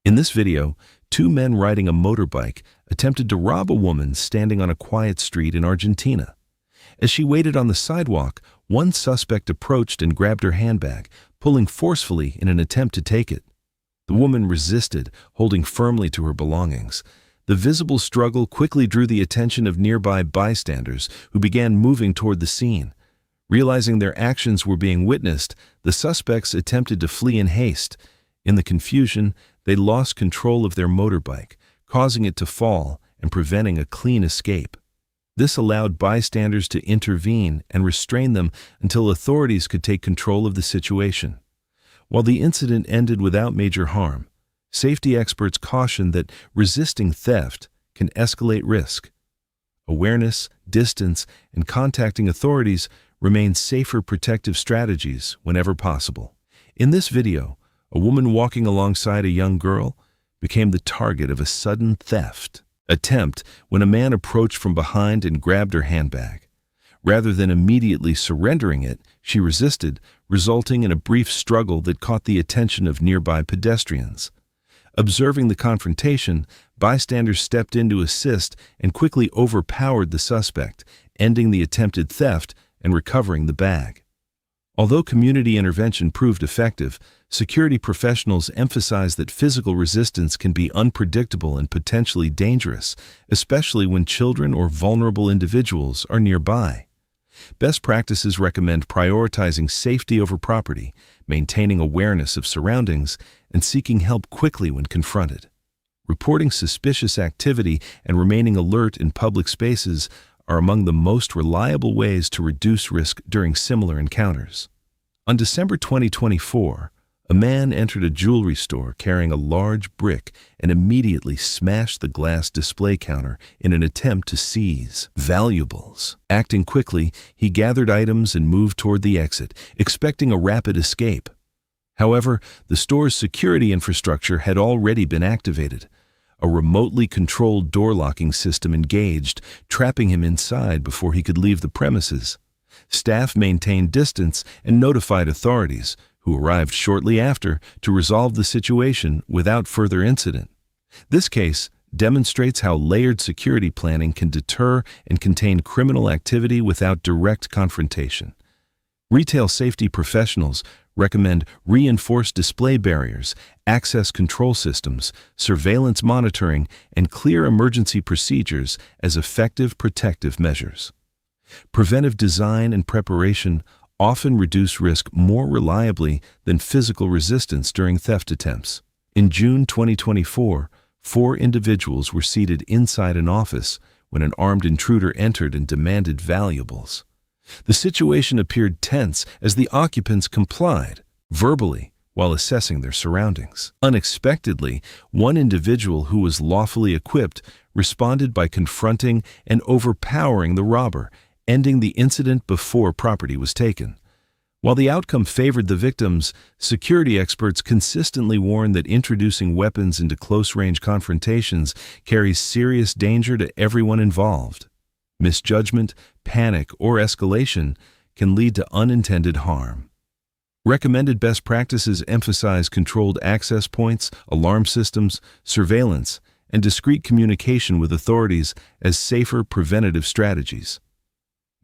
In this video, two men riding a motorbike attempted to rob a woman standing on a quiet street in Argentina. As she waited on the sidewalk, one suspect approached and grabbed her handbag, pulling forcefully in an attempt to take it. The woman resisted, holding firmly to her belongings. The visible struggle quickly drew the attention of nearby bystanders, who began moving toward the scene. Realizing their actions were being witnessed, the suspects attempted to flee in haste. In the confusion, they lost control of their motorbike, causing it to fall and preventing a clean escape. This allowed bystanders to intervene and restrain them until authorities could take control of the situation. While the incident ended without major harm, safety experts cautioned that resisting theft can escalate risk. Awareness, distance, and contacting authorities remain safer protective strategies whenever possible. In this video, a woman walking alongside a young girl became the target of a sudden theft attempt when a man approached from behind and grabbed her handbag. Rather than immediately surrendering it, she resisted, resulting in a brief struggle that caught the attention of nearby pedestrians. Observing the confrontation, bystanders stepped in to assist and quickly overpowered the suspect, ending the attempted theft and recovering the bag. Although community intervention proved effective, security professionals emphasized that physical resistance can be unpredictable and potentially dangerous, especially when children or vulnerable individuals are nearby. Best practices recommend prioritizing safety over property, maintaining awareness of surroundings, and seeking help quickly when confronted. Reporting suspicious activity and remaining alert in public spaces are among the most reliable ways to reduce risk during similar encounters. On December 2024, a man entered a jewelry store carrying a large brick and immediately smashed the glass display counter in an attempt to seize valuables. Acting quickly, he gathered items and moved toward the exit, expecting a rapid escape. However, the store's security infrastructure had already been activated. A remotely controlled door locking system engaged, trapping him inside before he could leave the premises. Staff maintained distance and notified authorities, who arrived shortly after to resolve the situation without further incident. This case demonstrates how layered security planning can deter and contain criminal activity without direct confrontation. Retail safety professionals recommend reinforced display barriers, access control systems, surveillance monitoring, and clear emergency procedures as effective protective measures. Preventive design and preparation often reduce risk more reliably than physical resistance during theft attempts. In June 2024, 4 individuals were seated inside an office when an armed intruder entered and demanded valuables. The situation appeared tense as the occupants complied verbally while assessing their surroundings. Unexpectedly, one individual who was lawfully equipped responded by confronting and overpowering the robber, ending the incident before property was taken. While the outcome favored the victims, security experts consistently warn that introducing weapons into close-range confrontations carries serious danger to everyone involved. Misjudgment, panic, or escalation can lead to unintended harm. Recommended best practices emphasize controlled access points, alarm systems, surveillance, and discreet communication with authorities as safer preventative strategies.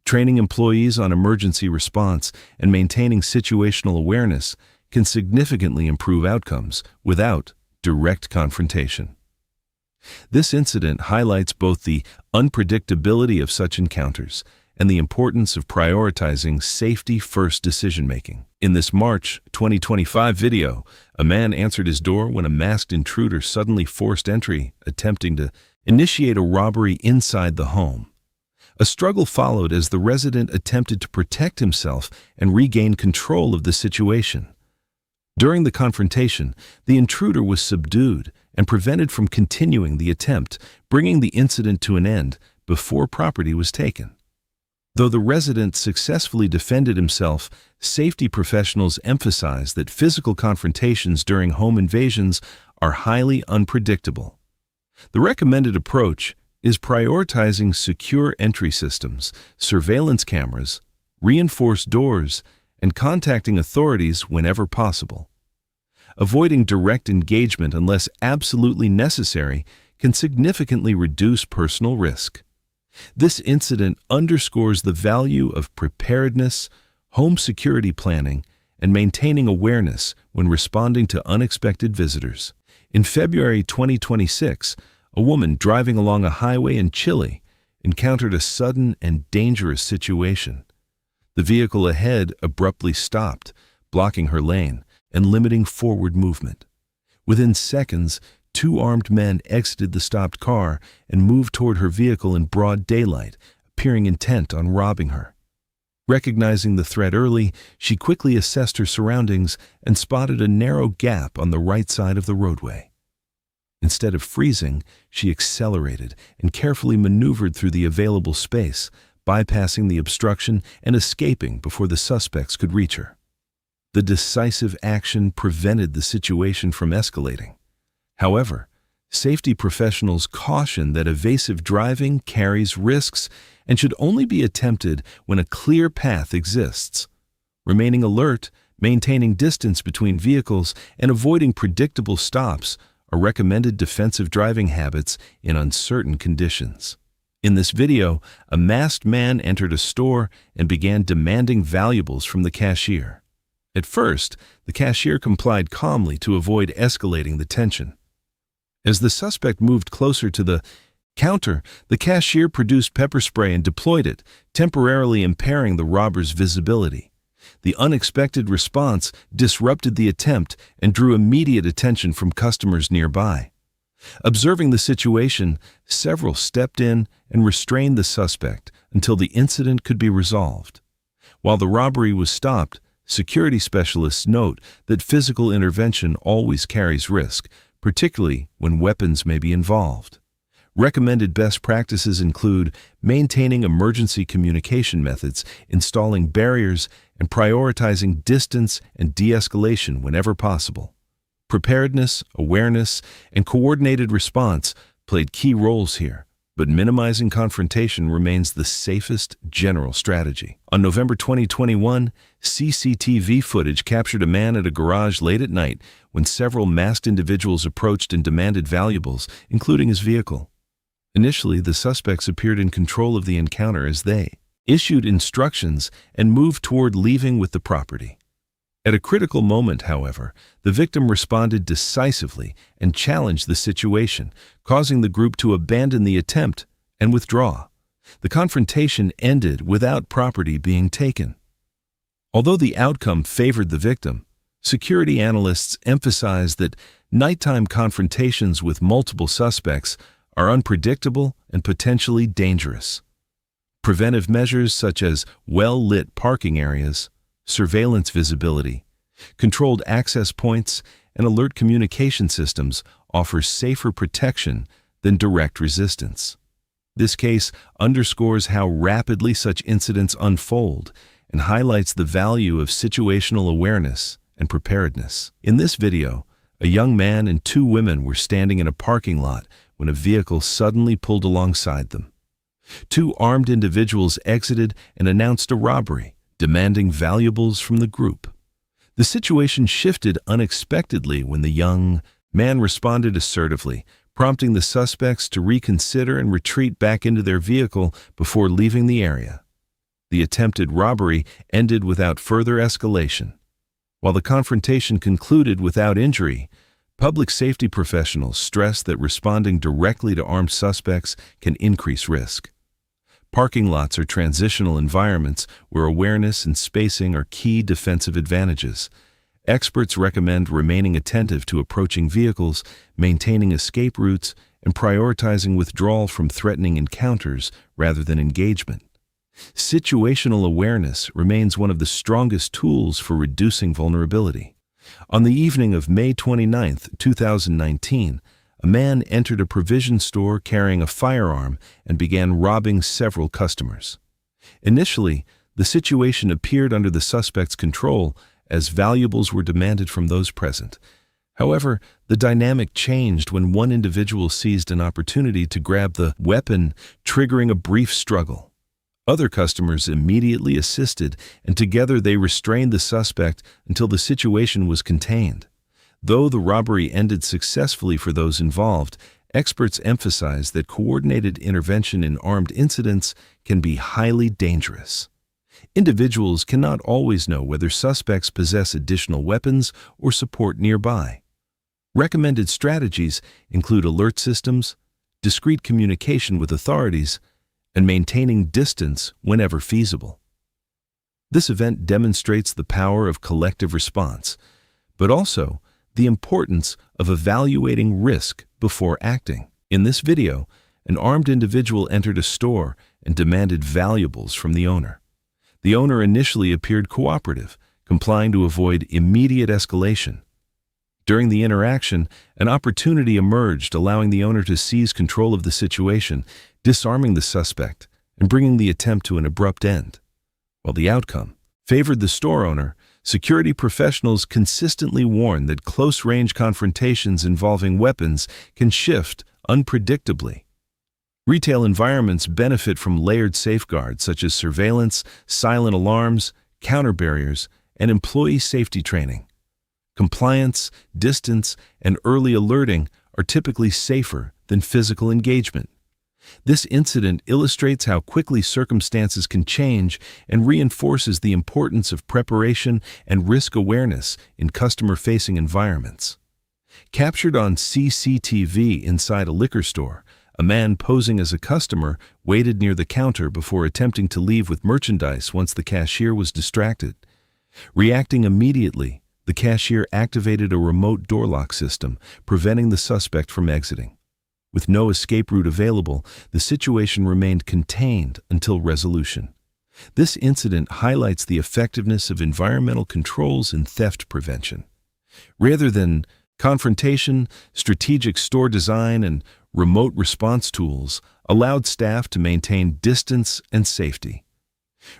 Training employees on emergency response and maintaining situational awareness can significantly improve outcomes without direct confrontation. This incident highlights both the unpredictability of such encounters and the importance of prioritizing safety-first decision-making. In this March 2025 video, a man answered his door when a masked intruder suddenly forced entry, attempting to initiate a robbery inside the home. A struggle followed as the resident attempted to protect himself and regain control of the situation. During the confrontation, the intruder was subdued and prevented from continuing the attempt, bringing the incident to an end before property was taken. Though the resident successfully defended himself, safety professionals emphasize that physical confrontations during home invasions are highly unpredictable. The recommended approach is prioritizing secure entry systems, surveillance cameras, reinforced doors, and contacting authorities whenever possible. Avoiding direct engagement unless absolutely necessary can significantly reduce personal risk. This incident underscores the value of preparedness, home security planning, and maintaining awareness when responding to unexpected visitors. In February 2026, a woman driving along a highway in Chile encountered a sudden and dangerous situation. The vehicle ahead abruptly stopped, blocking her lane and limiting forward movement. Within seconds, two armed men exited the stopped car and moved toward her vehicle in broad daylight, appearing intent on robbing her. Recognizing the threat early, she quickly assessed her surroundings and spotted a narrow gap on the right side of the roadway. Instead of freezing, she accelerated and carefully maneuvered through the available space, bypassing the obstruction and escaping before the suspects could reach her. The decisive action prevented the situation from escalating. However, safety professionals caution that evasive driving carries risks and should only be attempted when a clear path exists. Remaining alert, maintaining distance between vehicles, and avoiding predictable stops are recommended defensive driving habits in uncertain conditions. In this video, a masked man entered a store and began demanding valuables from the cashier. At first, the cashier complied calmly to avoid escalating the tension. As the suspect moved closer to the counter, the cashier produced pepper spray and deployed it, temporarily impairing the robber's visibility. The unexpected response disrupted the attempt and drew immediate attention from customers nearby. Observing the situation, several stepped in and restrained the suspect until the incident could be resolved. While the robbery was stopped, security specialists note that physical intervention always carries risk, particularly when weapons may be involved. Recommended best practices include maintaining emergency communication methods, installing barriers, and prioritizing distance and de-escalation whenever possible. Preparedness, awareness, and coordinated response played key roles here, but minimizing confrontation remains the safest general strategy. On November 2021, CCTV footage captured a man at a garage late at night when several masked individuals approached and demanded valuables, including his vehicle. Initially, the suspects appeared in control of the encounter as they issued instructions and moved toward leaving with the property. At a critical moment, however, the victim responded decisively and challenged the situation, causing the group to abandon the attempt and withdraw. The confrontation ended without property being taken. Although the outcome favored the victim, security analysts emphasize that nighttime confrontations with multiple suspects are unpredictable and potentially dangerous. Preventive measures such as well-lit parking areas, surveillance visibility, controlled access points, and alert communication systems offer safer protection than direct resistance. This case underscores how rapidly such incidents unfold and highlights the value of situational awareness and preparedness. In this video, a young man and two women were standing in a parking lot when a vehicle suddenly pulled alongside them. Two armed individuals exited and announced a robbery, demanding valuables from the group. The situation shifted unexpectedly when the young man responded assertively, prompting the suspects to reconsider and retreat back into their vehicle before leaving the area. The attempted robbery ended without further escalation. While the confrontation concluded without injury, public safety professionals stress that responding directly to armed suspects can increase risk. Parking lots are transitional environments where awareness and spacing are key defensive advantages. Experts recommend remaining attentive to approaching vehicles, maintaining escape routes, and prioritizing withdrawal from threatening encounters rather than engagement. Situational awareness remains one of the strongest tools for reducing vulnerability. On the evening of May 29, 2019, a man entered a provision store carrying a firearm and began robbing several customers. Initially, the situation appeared under the suspect's control as valuables were demanded from those present. However, the dynamic changed when one individual seized an opportunity to grab the weapon, triggering a brief struggle. Other customers immediately assisted, and together they restrained the suspect until the situation was contained. Though the robbery ended successfully for those involved, experts emphasize that coordinated intervention in armed incidents can be highly dangerous. Individuals cannot always know whether suspects possess additional weapons or support nearby. Recommended strategies include alert systems, discreet communication with authorities, and maintaining distance whenever feasible. This event demonstrates the power of collective response, but also the importance of evaluating risk before acting. In this video, an armed individual entered a store and demanded valuables from the owner. The owner initially appeared cooperative, complying to avoid immediate escalation. During the interaction, an opportunity emerged, allowing the owner to seize control of the situation, disarming the suspect and bringing the attempt to an abrupt end. While the outcome favored the store owner, security professionals consistently warn that close-range confrontations involving weapons can shift unpredictably. Retail environments benefit from layered safeguards such as surveillance, silent alarms, counter barriers, and employee safety training. Compliance, distance, and early alerting are typically safer than physical engagement. This incident illustrates how quickly circumstances can change and reinforces the importance of preparation and risk awareness in customer-facing environments. Captured on CCTV inside a liquor store, a man posing as a customer waited near the counter before attempting to leave with merchandise once the cashier was distracted. Reacting immediately, the cashier activated a remote door lock system, preventing the suspect from exiting. With no escape route available, the situation remained contained until resolution. This incident highlights the effectiveness of environmental controls in theft prevention. Rather than confrontation, strategic store design and remote response tools allowed staff to maintain distance and safety.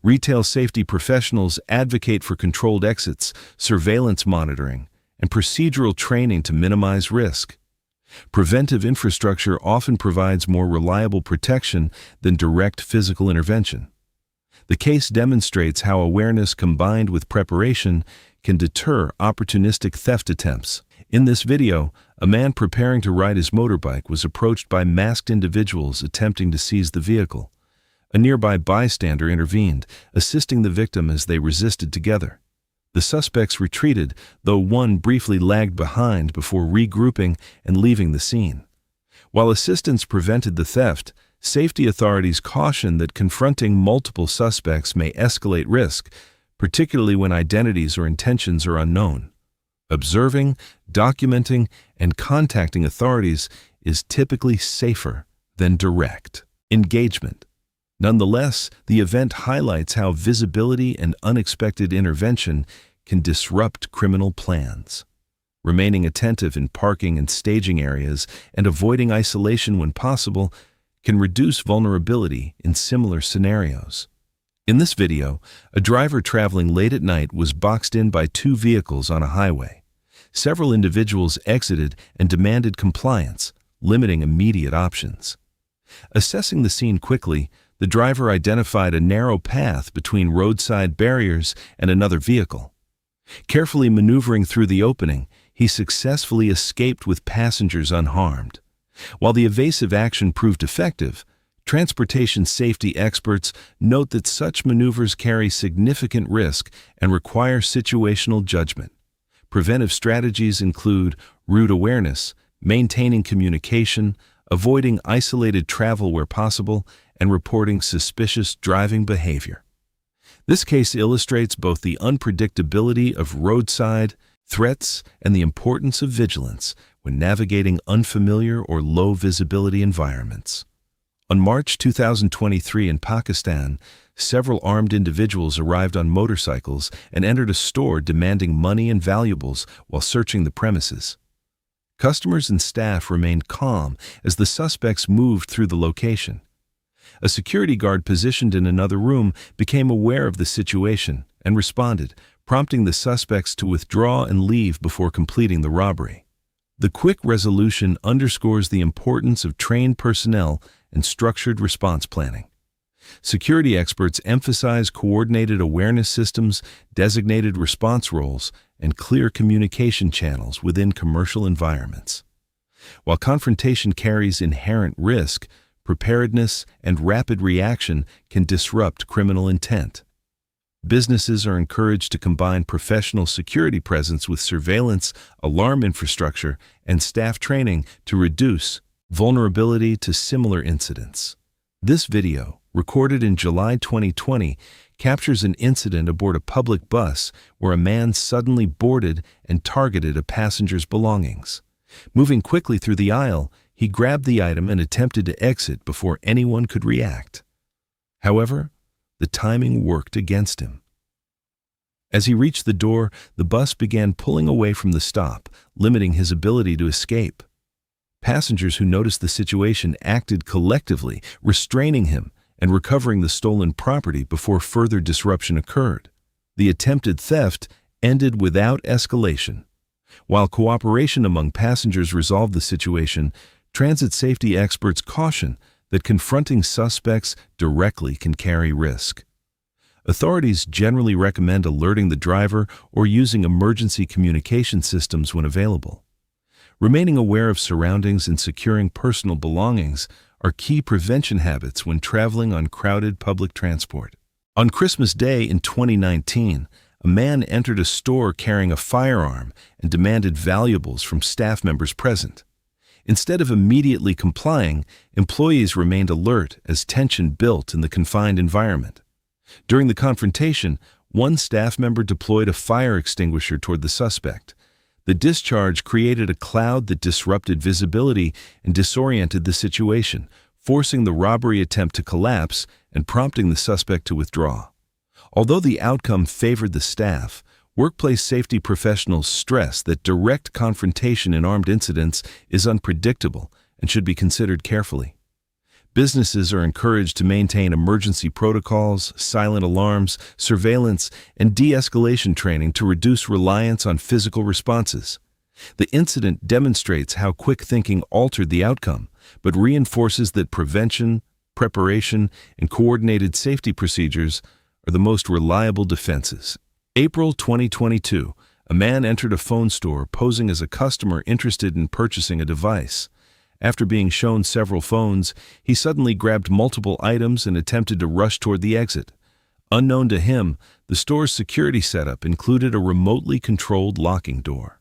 Retail safety professionals advocate for controlled exits, surveillance monitoring, and procedural training to minimize risk. Preventive infrastructure often provides more reliable protection than direct physical intervention. The case demonstrates how awareness combined with preparation can deter opportunistic theft attempts. In this video, a man preparing to ride his motorbike was approached by masked individuals attempting to seize the vehicle. A nearby bystander intervened, assisting the victim as they resisted together. The suspects retreated, though one briefly lagged behind before regrouping and leaving the scene. While assistance prevented the theft, safety authorities caution that confronting multiple suspects may escalate risk, particularly when identities or intentions are unknown. Observing, documenting, and contacting authorities is typically safer than direct engagement. Nonetheless, the event highlights how visibility and unexpected intervention can disrupt criminal plans. Remaining attentive in parking and staging areas and avoiding isolation when possible can reduce vulnerability in similar scenarios. In this video, a driver traveling late at night was boxed in by two vehicles on a highway. Several individuals exited and demanded compliance, limiting immediate options. Assessing the scene quickly, the driver identified a narrow path between roadside barriers and another vehicle. Carefully maneuvering through the opening, he successfully escaped with passengers unharmed. While the evasive action proved effective, transportation safety experts note that such maneuvers carry significant risk and require situational judgment. Preventive strategies include route awareness, maintaining communication, avoiding isolated travel where possible, and reporting suspicious driving behavior. This case illustrates both the unpredictability of roadside threats and the importance of vigilance when navigating unfamiliar or low-visibility environments. On March 2023 in Pakistan, several armed individuals arrived on motorcycles and entered a store demanding money and valuables while searching the premises. Customers and staff remained calm as the suspects moved through the location. A security guard positioned in another room became aware of the situation and responded, prompting the suspects to withdraw and leave before completing the robbery. The quick resolution underscores the importance of trained personnel and structured response planning. Security experts emphasize coordinated awareness systems, designated response roles, and clear communication channels within commercial environments. While confrontation carries inherent risk, preparedness and rapid reaction can disrupt criminal intent. Businesses are encouraged to combine professional security presence with surveillance, alarm infrastructure, and staff training to reduce vulnerability to similar incidents. This video, recorded in July 2020, captures an incident aboard a public bus where a man suddenly boarded and targeted a passenger's belongings. Moving quickly through the aisle, he grabbed the item and attempted to exit before anyone could react. However, the timing worked against him. As he reached the door, the bus began pulling away from the stop, limiting his ability to escape. Passengers who noticed the situation acted collectively, restraining him and recovering the stolen property before further disruption occurred. The attempted theft ended without escalation. While cooperation among passengers resolved the situation, transit safety experts caution that confronting suspects directly can carry risk. Authorities generally recommend alerting the driver or using emergency communication systems when available. Remaining aware of surroundings and securing personal belongings are key prevention habits when traveling on crowded public transport. On Christmas Day in 2019, a man entered a store carrying a firearm and demanded valuables from staff members present. Instead of immediately complying, employees remained alert as tension built in the confined environment. During the confrontation, one staff member deployed a fire extinguisher toward the suspect. The discharge created a cloud that disrupted visibility and disoriented the situation, forcing the robbery attempt to collapse and prompting the suspect to withdraw. Although the outcome favored the staff, workplace safety professionals stress that direct confrontation in armed incidents is unpredictable and should be considered carefully. Businesses are encouraged to maintain emergency protocols, silent alarms, surveillance, and de-escalation training to reduce reliance on physical responses. The incident demonstrates how quick thinking altered the outcome, but reinforces that prevention, preparation, and coordinated safety procedures are the most reliable defenses. April 2022, a man entered a phone store posing as a customer interested in purchasing a device. After being shown several phones, he suddenly grabbed multiple items and attempted to rush toward the exit. Unknown to him, the store's security setup included a remotely controlled locking door.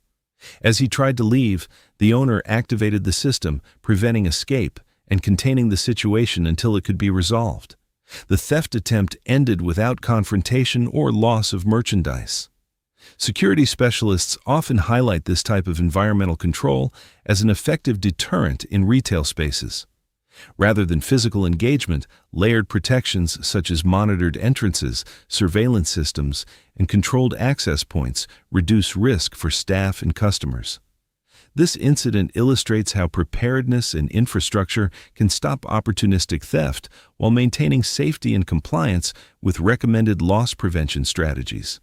As he tried to leave, the owner activated the system, preventing escape and containing the situation until it could be resolved. The theft attempt ended without confrontation or loss of merchandise. Security specialists often highlight this type of environmental control as an effective deterrent in retail spaces. Rather than physical engagement, layered protections such as monitored entrances, surveillance systems, and controlled access points reduce risk for staff and customers. This incident illustrates how preparedness and infrastructure can stop opportunistic theft while maintaining safety and compliance with recommended loss prevention strategies.